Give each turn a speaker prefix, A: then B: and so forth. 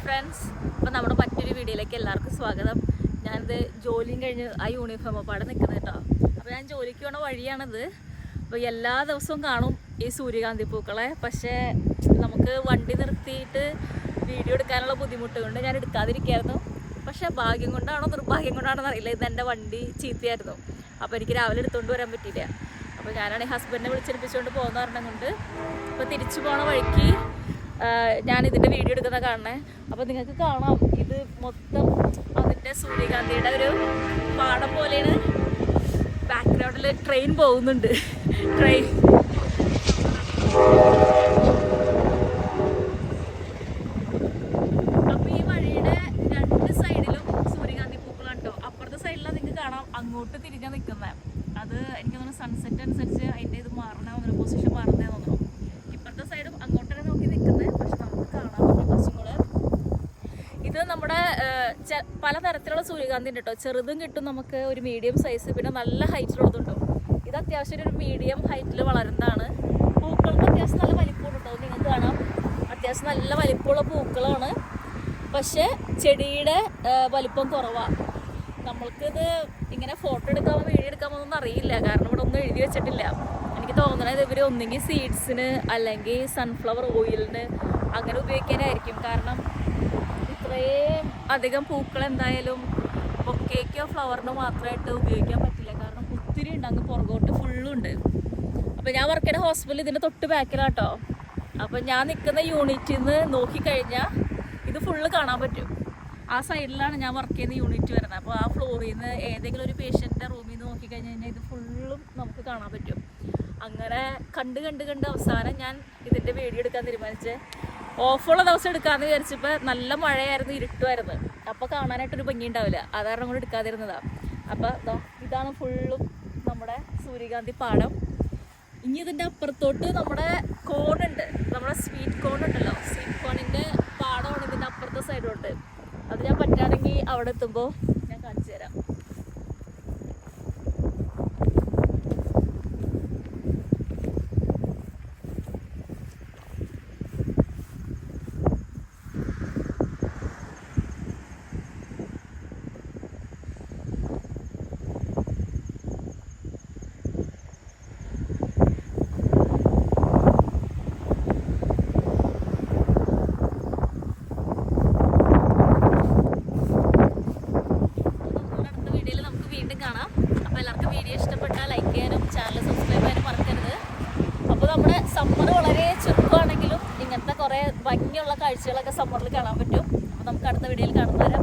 A: Friends, അപ്പോൾ നമ്മുടെ മറ്റൊരു വീഡിയോയിലേക്ക് എല്ലാവർക്കും സ്വാഗതം. ഞാനിത് ജോലിയും കഴിഞ്ഞ് ആ യൂണിഫോം പാടെ നിൽക്കുന്നത് കേട്ടോ. അപ്പോൾ ഞാൻ ജോലിക്ക് പോണ വഴിയാണിത്. അപ്പോൾ എല്ലാ ദിവസവും കാണും ഈ സൂര്യകാന്തി പൂക്കളെ. പക്ഷേ നമുക്ക് വണ്ടി നിർത്തിയിട്ട് വീഡിയോ എടുക്കാനുള്ള ബുദ്ധിമുട്ട് കൊണ്ട് ഞാൻ എടുക്കാതിരിക്കുകയായിരുന്നു. പക്ഷേ ഭാഗ്യം കൊണ്ടാണോ നിർഭാഗ്യം കൊണ്ടാണോ അറിയില്ല, ഇത് എൻ്റെ വണ്ടി ചീത്തയായിരുന്നു. അപ്പോൾ എനിക്ക് രാവിലെ എടുത്തുകൊണ്ട് വരാൻ പറ്റിയില്ല. അപ്പോൾ ഞാനാണെങ്കിൽ ഹസ്ബൻഡിനെ വിളിച്ചെടുപ്പിച്ചുകൊണ്ട് പോകുന്ന കാരണം കൊണ്ട് ഇപ്പോൾ തിരിച്ചു പോണ വഴിക്ക് ഞാൻ ഇതിൻ്റെ വീഡിയോ എടുക്കുന്ന കാണണേ. അപ്പോൾ നിങ്ങൾക്ക് കാണാം, ഇത് മൊത്തം അതിൻ്റെ സൂര്യകാന്തിയുടെ ഒരു പാടം പോലെയാണ്. ബാക്ക്ഗ്രൗണ്ടിൽ ട്രെയിൻ പോകുന്നുണ്ട്. ട്രെയിൻ അപ്പോൾ ഈ വഴിയുടെ രണ്ട് സൈഡിലും സൂര്യകാന്തി പൂക്കളാണ് കേട്ടോ. അപ്പുറത്തെ സൈഡിലാണ് നിങ്ങൾക്ക് കാണാം അങ്ങോട്ട് തിരിഞ്ഞാൽ നിൽക്കുന്നത്. അത് എനിക്ക് തോന്നുന്നു സൺസെറ്റ് അനുസരിച്ച് അതിൻ്റെ ഇത് മാറണ പൊസിഷൻ മാറുന്നേ തോന്നുന്നു. ഇപ്പുറത്തെ സൈഡും അങ്ങോട്ടാണ് നോക്കി നിൽക്കുന്നത്. പക്ഷെ നമുക്ക് കാണാൻ പറ്റും കുറച്ചും കൂടെ. ഇത് നമ്മുടെ പലതരത്തിലുള്ള സൂര്യകാന്തി ഉണ്ട് കേട്ടോ. ചെറുതും കിട്ടും നമുക്ക്, ഒരു മീഡിയം സൈസ്, പിന്നെ നല്ല ഹൈറ്റിലുള്ളതുണ്ടോ. ഇത് അത്യാവശ്യം ഒരു മീഡിയം ഹൈറ്റിൽ വളരുന്നതാണ്. പൂക്കൾക്ക് അത്യാവശ്യം നല്ല വലിപ്പമുണ്ട് കേട്ടോ. നിങ്ങൾക്ക് കാണാം, അത്യാവശ്യം നല്ല വലിപ്പമുള്ള പൂക്കളാണ്. പക്ഷെ ചെടിയുടെ വലിപ്പം കുറവാണ്. നമ്മൾക്കിത് ഇങ്ങനെ ഫോട്ടോ എടുക്കാമോ വീഡിയോ എടുക്കാമോ എന്നൊന്നും അറിയില്ല, കാരണം ഇവിടെ ഒന്നും എഴുതി വെച്ചിട്ടില്ല. എനിക്ക് തോന്നണത് ഇവർ ഒന്നെങ്കിൽ സീഡ്സിന് അല്ലെങ്കിൽ സൺഫ്ലവർ ഓയിലിന് അങ്ങനെ ഉപയോഗിക്കാനായിരിക്കും. കാരണം ഇത്രയും അധികം പൂക്കൾ എന്തായാലും ബൊക്കേക്കോ ഫ്ലവറിനോ മാത്രമായിട്ട് ഉപയോഗിക്കാൻ പറ്റില്ല. കാരണം ഒത്തിരി ഉണ്ട്, അങ്ങ് പുറകോട്ട് ഫുള്ളുണ്ട്. അപ്പോൾ ഞാൻ വർക്ക് ചെയ്യുന്ന ഹോസ്പിറ്റൽ ഇതിൻ്റെ തൊട്ട് ബാക്കിലാട്ടോ. അപ്പോൾ ഞാൻ നിൽക്കുന്ന യൂണിറ്റിൽ നിന്ന് നോക്കിക്കഴിഞ്ഞാൽ ഇത് ഫുള്ള് കാണാൻ പറ്റും. ആ സൈഡിലാണ് ഞാൻ വർക്ക് ചെയ്യുന്ന യൂണിറ്റ് വരുന്നത്. അപ്പോൾ ആ ഫ്ലോറിൽ നിന്ന് ഏതെങ്കിലും ഒരു പേഷ്യൻ്റെ റൂമിൽ നിന്ന് നോക്കിക്കഴിഞ്ഞ് കഴിഞ്ഞാൽ ഇത് ഫുള്ളും നമുക്ക് കാണാൻ പറ്റും. അങ്ങനെ കണ്ട് അവസാനം ഞാൻ ഇതിൻ്റെ വീഡിയോ എടുക്കാൻ തീരുമാനിച്ചത്. ഓഫുള്ള ദിവസം എടുക്കാമെന്ന് വിചാരിച്ചപ്പോൾ നല്ല മഴയായിരുന്നു, ഇരുട്ടുമായിരുന്നു. അപ്പോൾ കാണാനായിട്ടൊരു ഭംഗി ഉണ്ടാവില്ല, അതാരണം കൊണ്ട് എടുക്കാതിരുന്നതാണ്. അപ്പോൾ ഇതാണ് ഫുള്ളും നമ്മുടെ സൂര്യകാന്തി പാടം. ഇനി ഇതിൻ്റെ അപ്പുറത്തോട്ട് നമ്മുടെ കോണുണ്ട്, നമ്മുടെ സ്വീറ്റ് കോൺ ഉണ്ടല്ലോ, സ്വീറ്റ് കോണിൻ്റെ പാടമാണ് ഇതിൻ്റെ അപ്പുറത്തെ സൈഡോട്ട്. അത് ഞാൻ പറ്റുകയാണെങ്കിൽ അവിടെ എത്തുമ്പോൾ ഞാൻ കാണിച്ചു തരാം. കാണാം. അപ്പോൾ എല്ലാവർക്കും വീഡിയോ ഇഷ്ടപ്പെട്ടാൽ ലൈക്ക് ചെയ്യാനും ചാനൽ സബ്സ്ക്രൈബ് ചെയ്യാനും മറക്കരുത്. അപ്പോൾ നമ്മുടെ സമ്മർ വളരെ ചുരുക്കമാണെങ്കിലും ഇങ്ങനത്തെ കുറേ ഭംഗിയുള്ള കാഴ്ചകളൊക്കെ സമ്മറിൽ കാണാൻ പറ്റും. അപ്പോൾ നമുക്ക് അടുത്ത വീഡിയോയിൽ കാണുന്നവരെ